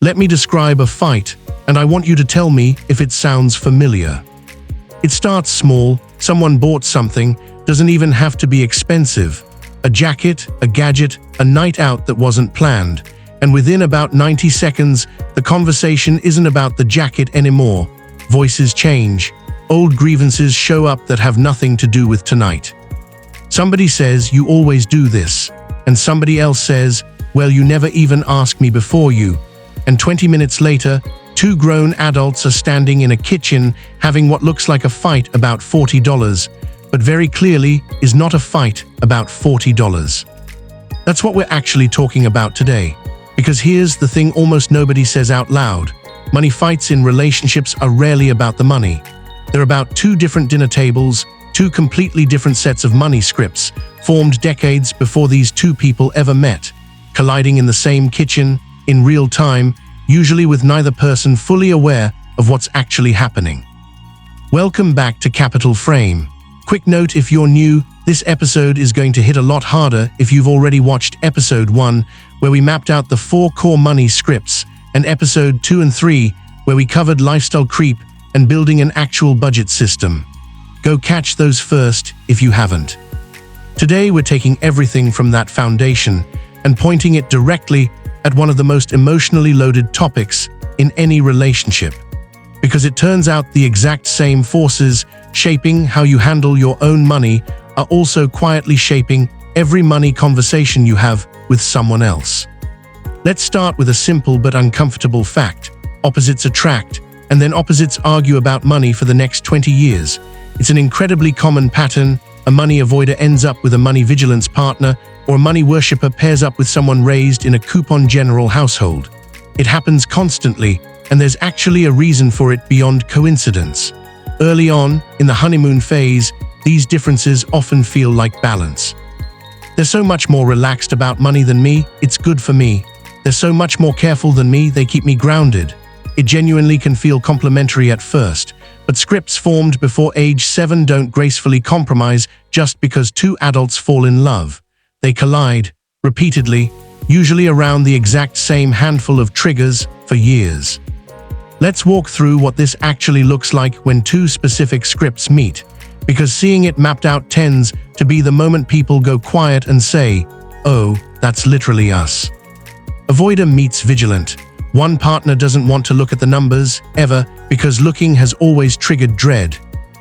Let me describe a fight, and I want you to tell me if it sounds familiar. It starts small, someone bought something, doesn't even have to be expensive. A jacket, a gadget, a night out that wasn't planned. And within about 90 seconds, the conversation isn't about the jacket anymore. Voices change. Old grievances show up that have nothing to do with tonight. Somebody says, "You always do this." And somebody else says, "Well, you never even asked me before you." And 20 minutes later, two grown adults are standing in a kitchen having what looks like a fight about $40, but very clearly is not a fight about $40. That's what we're actually talking about today. Because here's the thing almost nobody says out loud. Money fights in relationships are rarely about the money. They're about two different dinner tables, two completely different sets of money scripts, formed decades before these two people ever met, colliding in the same kitchen, in real time, usually with neither person fully aware of what's actually happening. Welcome back to Capital Frame. Quick note if you're new, this episode is going to hit a lot harder if you've already watched episode 1, where we mapped out the 4 core money scripts, and episode 2 and 3, where we covered lifestyle creep and building an actual budget system. Go catch those first if you haven't. Today we're taking everything from that foundation and pointing it directly at one of the most emotionally loaded topics in any relationship. Because it turns out the exact same forces shaping how you handle your own money are also quietly shaping every money conversation you have with someone else. Let's start with a simple but uncomfortable fact. Opposites attract, and then opposites argue about money for the next 20 years. It's an incredibly common pattern. A money avoider ends up with a money vigilance partner, or a money worshipper pairs up with someone raised in a coupon general household. It happens constantly, and there's actually a reason for it beyond coincidence. Early on, in the honeymoon phase, these differences often feel like balance. They're so much more relaxed about money than me, it's good for me. They're so much more careful than me, they keep me grounded. It genuinely can feel complimentary at first, but scripts formed before age 7 don't gracefully compromise just because two adults fall in love. They collide, repeatedly, usually around the exact same handful of triggers, for years. Let's walk through what this actually looks like when two specific scripts meet, because seeing it mapped out tends to be the moment people go quiet and say, "Oh, that's literally us." Avoider meets vigilant. One partner doesn't want to look at the numbers, ever, because looking has always triggered dread.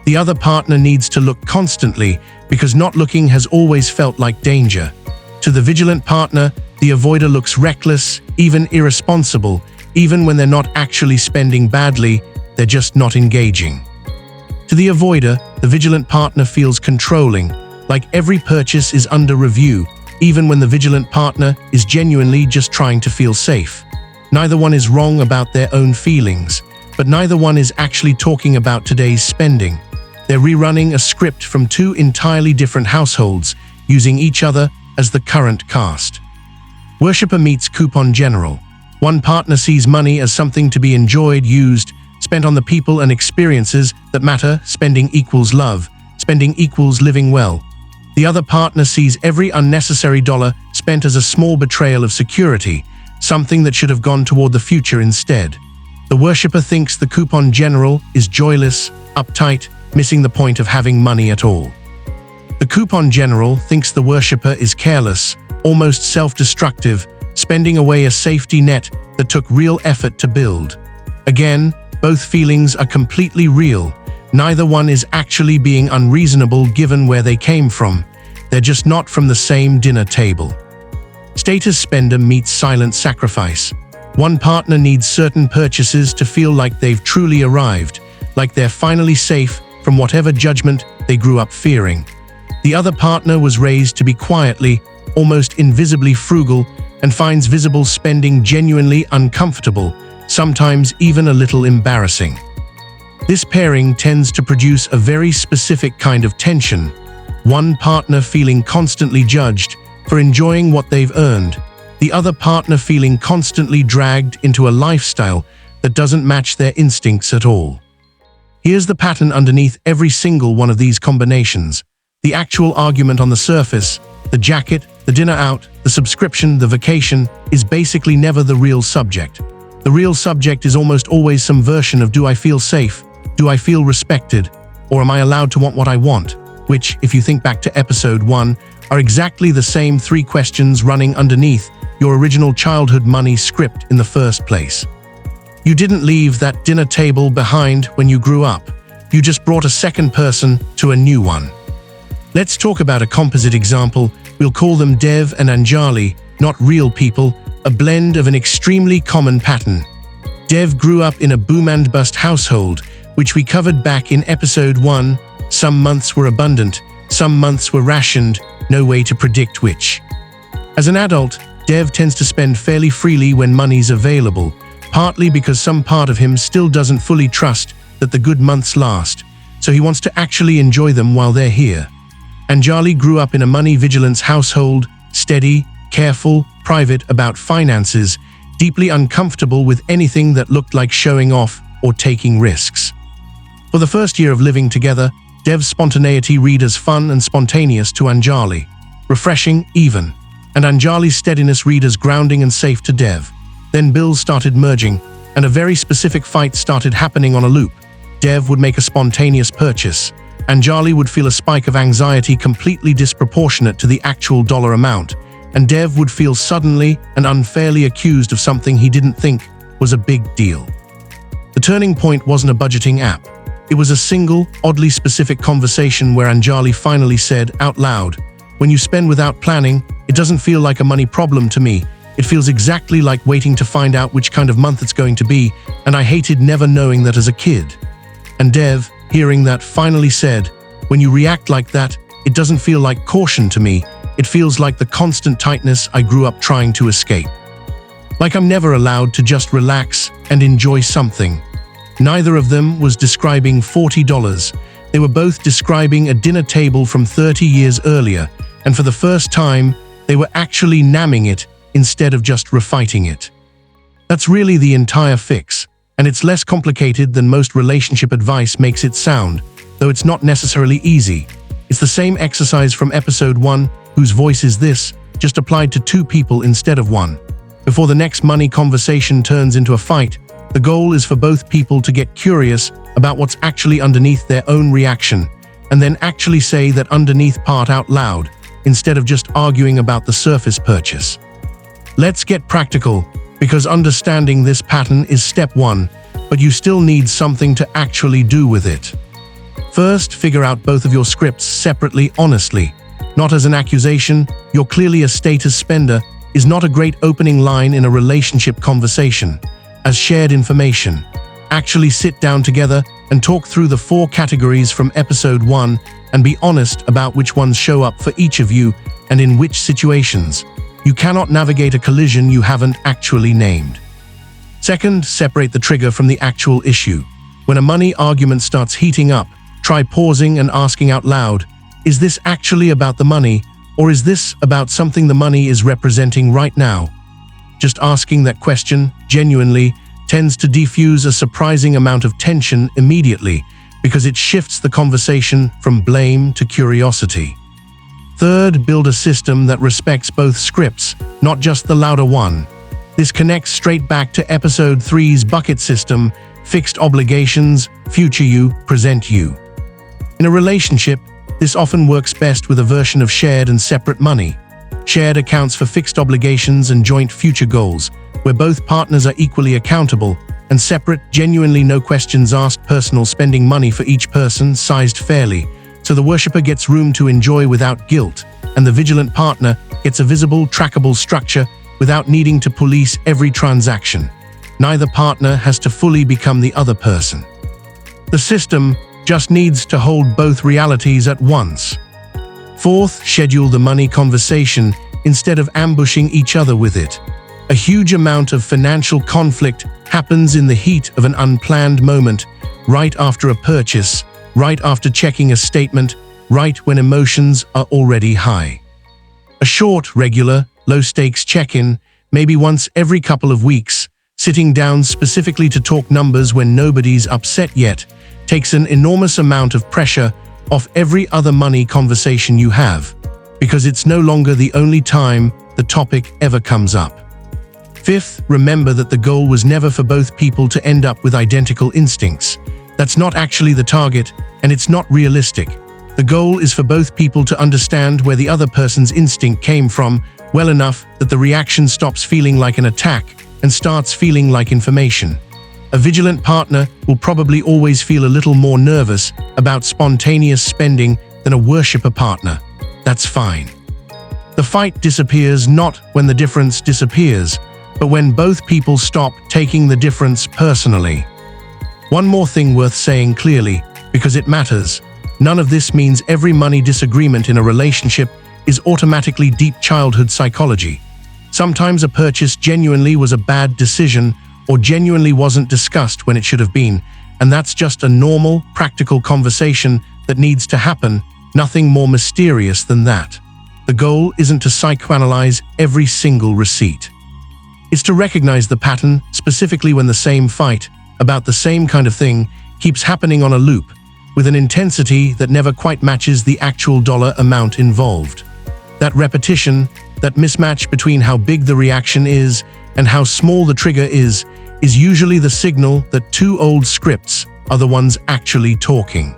The other partner needs to look constantly, because not looking has always felt like danger. To the vigilant partner, the avoider looks reckless, even irresponsible, even when they're not actually spending badly, they're just not engaging. To the avoider, the vigilant partner feels controlling, like every purchase is under review, even when the vigilant partner is genuinely just trying to feel safe. Neither one is wrong about their own feelings, but neither one is actually talking about today's spending. They're rerunning a script from two entirely different households, using each other as the current cast. Worshipper meets coupon general. One partner sees money as something to be enjoyed, used, spent on the people and experiences that matter. Spending equals love. Spending equals living well. The other partner sees every unnecessary dollar spent as a small betrayal of security, something that should have gone toward the future instead. The worshipper thinks the coupon general is joyless, uptight, missing the point of having money at all. The coupon general thinks the worshipper is careless, almost self-destructive, spending away a safety net that took real effort to build. Again, both feelings are completely real. Neither one is actually being unreasonable given where they came from. They're just not from the same dinner table. Status spender meets silent sacrifice. One partner needs certain purchases to feel like they've truly arrived, like they're finally safe from whatever judgment they grew up fearing. The other partner was raised to be quietly, almost invisibly frugal, and finds visible spending genuinely uncomfortable, sometimes even a little embarrassing. This pairing tends to produce a very specific kind of tension, one partner feeling constantly judged for enjoying what they've earned, the other partner feeling constantly dragged into a lifestyle that doesn't match their instincts at all. Here's the pattern underneath every single one of these combinations. The actual argument on the surface, the jacket, the dinner out, the subscription, the vacation, is basically never the real subject. The real subject is almost always some version of do I feel safe, do I feel respected, or am I allowed to want what I want, which, if you think back to episode 1, are exactly the same 3 questions running underneath your original childhood money script in the first place. You didn't leave that dinner table behind when you grew up. You just brought a second person to a new one. Let's talk about a composite example. We'll call them Dev and Anjali, not real people, a blend of an extremely common pattern. Dev grew up in a boom and bust household, which we covered back in episode 1. Some months were abundant, some months were rationed, no way to predict which. As an adult, Dev tends to spend fairly freely when money's available, partly because some part of him still doesn't fully trust that the good months last, so he wants to actually enjoy them while they're here. Anjali grew up in a money vigilance household, steady, careful, private about finances, deeply uncomfortable with anything that looked like showing off or taking risks. For the first year of living together, Dev's spontaneity read as fun and spontaneous to Anjali, refreshing even, and Anjali's steadiness read as grounding and safe to Dev. Then bills started merging, and a very specific fight started happening on a loop. Dev would make a spontaneous purchase. Anjali would feel a spike of anxiety completely disproportionate to the actual dollar amount, and Dev would feel suddenly and unfairly accused of something he didn't think was a big deal. The turning point wasn't a budgeting app. It was a single, oddly specific conversation where Anjali finally said out loud, "When you spend without planning, it doesn't feel like a money problem to me. It feels exactly like waiting to find out which kind of month it's going to be, and I hated never knowing that as a kid." And Dev, hearing that, finally said, "When you react like that, it doesn't feel like caution to me. It feels like the constant tightness I grew up trying to escape. Like I'm never allowed to just relax and enjoy something." Neither of them was describing $40. They were both describing a dinner table from 30 years earlier, and for the first time, they were actually namming it instead of just refighting it. That's really the entire fix, and it's less complicated than most relationship advice makes it sound, though it's not necessarily easy. It's the same exercise from episode 1, whose voice is this, just applied to 2 people instead of 1. Before the next money conversation turns into a fight, the goal is for both people to get curious about what's actually underneath their own reaction, and then actually say that underneath part out loud, instead of just arguing about the surface purchase. Let's get practical, because understanding this pattern is step 1, but you still need something to actually do with it. First, figure out both of your scripts separately, honestly. Not as an accusation, "You're clearly a status spender," is not a great opening line in a relationship conversation. As shared information, actually sit down together and talk through the 4 categories from episode 1 and be honest about which ones show up for each of you and in which situations. You cannot navigate a collision you haven't actually named. Second, separate the trigger from the actual issue. When a money argument starts heating up, try pausing and asking out loud, "Is this actually about the money, or is this about something the money is representing right now?" Just asking that question, genuinely, tends to defuse a surprising amount of tension immediately, because it shifts the conversation from blame to curiosity. Third, build a system that respects both scripts, not just the louder one. This connects straight back to episode 3's bucket system: fixed obligations, future you, present you. In a relationship, this often works best with a version of shared and separate money. Shared accounts for fixed obligations and joint future goals, where both partners are equally accountable, and separate, genuinely no questions asked personal spending money for each person, sized fairly, so the worshipper gets room to enjoy without guilt, and the vigilant partner gets a visible, trackable structure without needing to police every transaction. Neither partner has to fully become the other person. The system just needs to hold both realities at once. Fourth, schedule the money conversation instead of ambushing each other with it. A huge amount of financial conflict happens in the heat of an unplanned moment, right after a purchase, right after checking a statement, right when emotions are already high. A short, regular, low-stakes check-in, maybe once every couple of weeks, sitting down specifically to talk numbers when nobody's upset yet, takes an enormous amount of pressure off every other money conversation you have, because it's no longer the only time the topic ever comes up. Fifth, remember that the goal was never for both people to end up with identical instincts. That's not actually the target, and it's not realistic. The goal is for both people to understand where the other person's instinct came from well enough that the reaction stops feeling like an attack and starts feeling like information. A vigilant partner will probably always feel a little more nervous about spontaneous spending than a worshipper partner. That's fine. The fight disappears not when the difference disappears, but when both people stop taking the difference personally. One more thing worth saying clearly, because it matters. None of this means every money disagreement in a relationship is automatically deep childhood psychology. Sometimes a purchase genuinely was a bad decision or genuinely wasn't discussed when it should have been, and that's just a normal, practical conversation that needs to happen, nothing more mysterious than that. The goal isn't to psychoanalyze every single receipt. It's to recognize the pattern, specifically when the same fight, about the same kind of thing, keeps happening on a loop, with an intensity that never quite matches the actual dollar amount involved. That repetition, that mismatch between how big the reaction is and how small the trigger is usually the signal that two old scripts are the ones actually talking.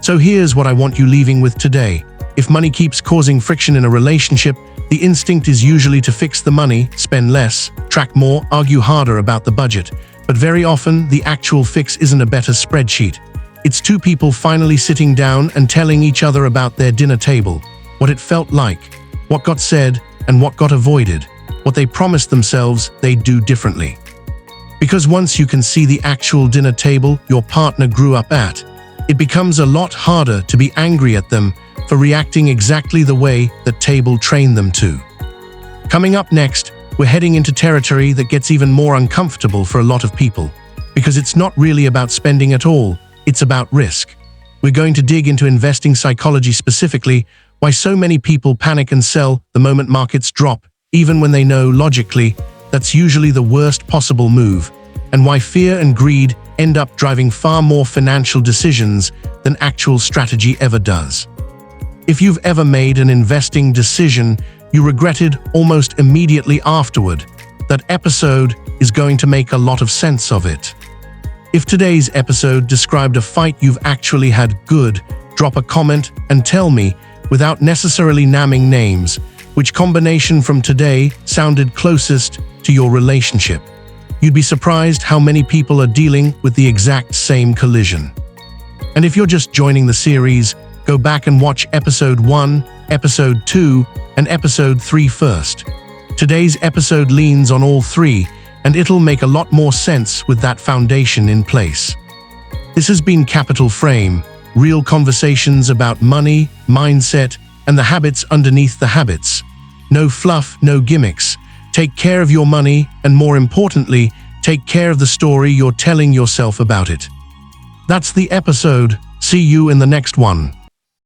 So here's what I want you leaving with today. If money keeps causing friction in a relationship, the instinct is usually to fix the money, spend less, track more, argue harder about the budget. But very often, the actual fix isn't a better spreadsheet. It's two people finally sitting down and telling each other about their dinner table, what it felt like, what got said, and what got avoided, what they promised themselves they'd do differently. Because once you can see the actual dinner table your partner grew up at, it becomes a lot harder to be angry at them for reacting exactly the way that table trained them to. Coming up next, we're heading into territory that gets even more uncomfortable for a lot of people, because it's not really about spending at all, it's about risk. We're going to dig into investing psychology specifically, why so many people panic and sell the moment markets drop, even when they know logically that's usually the worst possible move, and why fear and greed end up driving far more financial decisions than actual strategy ever does. If you've ever made an investing decision you regretted almost immediately afterward, that episode is going to make a lot of sense of it. If today's episode described a fight you've actually had, good, drop a comment and tell me, without necessarily naming names, which combination from today sounded closest to your relationship. You'd be surprised how many people are dealing with the exact same collision. And if you're just joining the series, go back and watch episode 1, episode 2, and episode 3 first. Today's episode leans on all three, and it'll make a lot more sense with that foundation in place. This has been Capital Frame, real conversations about money, mindset, and the habits underneath the habits. No fluff, no gimmicks. Take care of your money, and more importantly, take care of the story you're telling yourself about it. That's the episode. See you in the next one.